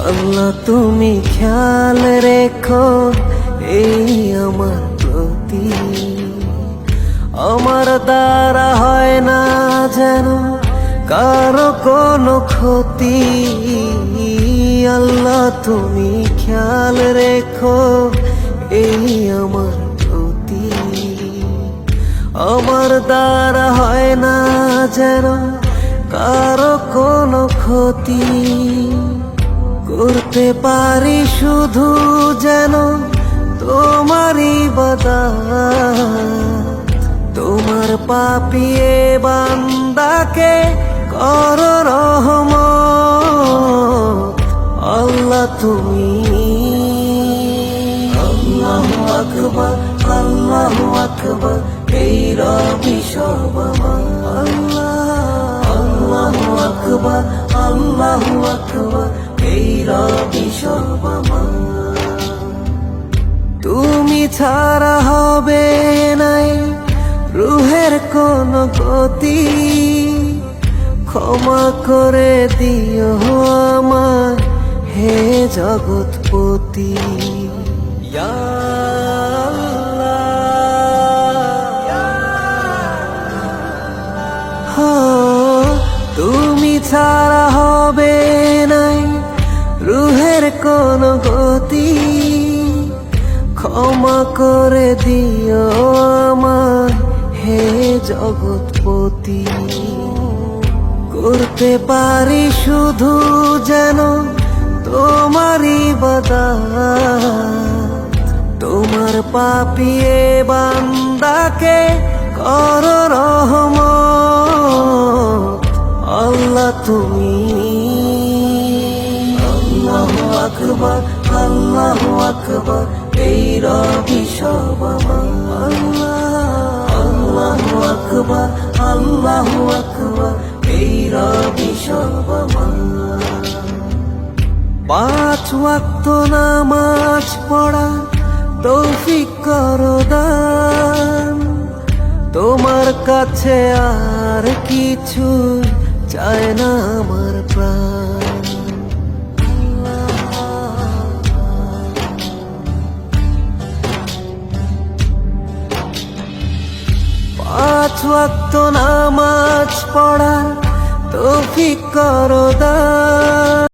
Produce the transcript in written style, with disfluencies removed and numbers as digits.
আল্লাহ তুমি খেয়াল রেখো এই আমার প্রতি, আমার দ্বারা হয় না যেন কারো কোনো ক্ষতি। আল্লাহ তুমি খেয়াল রেখো এই আমার প্রতি, আমার দ্বারা হয় না যেন কারো কোনো ক্ষতি। করতে পারি শুধু যেন তোমারই ইবাদত, তোমার পাপিয়ে বান্দাকে করো রহমত। আল্লাহ তুমি আল্লাহু আকবার, আল্লাহু আকবার, এই রবি সব আমার। আল্লাহু আকবার, আল্লাহু আকবার, এই রবি সব আমার। তুমি ছাড়া হবে নাই রুহের কোন গতি, ক্ষমা করে দিও আমার হে জগৎপতি। ইয়া আল্লাহ, তুমি ছাড়া হবে নাই রুহের কোন গতি, ক্ষমা করে দিও আমার হে জগৎপতি। করতে পারি শুধু যেন তোমারই ইবাদত, তোমার পাপিয়ে বান্দাকে করো রহমত। আল্লাহ তুমি আল্লাহু আকবার, আল্লাহু আকবার, এই রবি সব আমার। আল্লাহু আকবার, আল্লাহু আকবার, এই রবি সব আমার। 5 ওয়াক্ত নামাজ পড়া তৌফিক করো দান, তোমার কাছে আর কিছু চায় না আমার প্রাণ। 5 ওয়াক্ত নামাজ পড়া তৌফিক করো দান।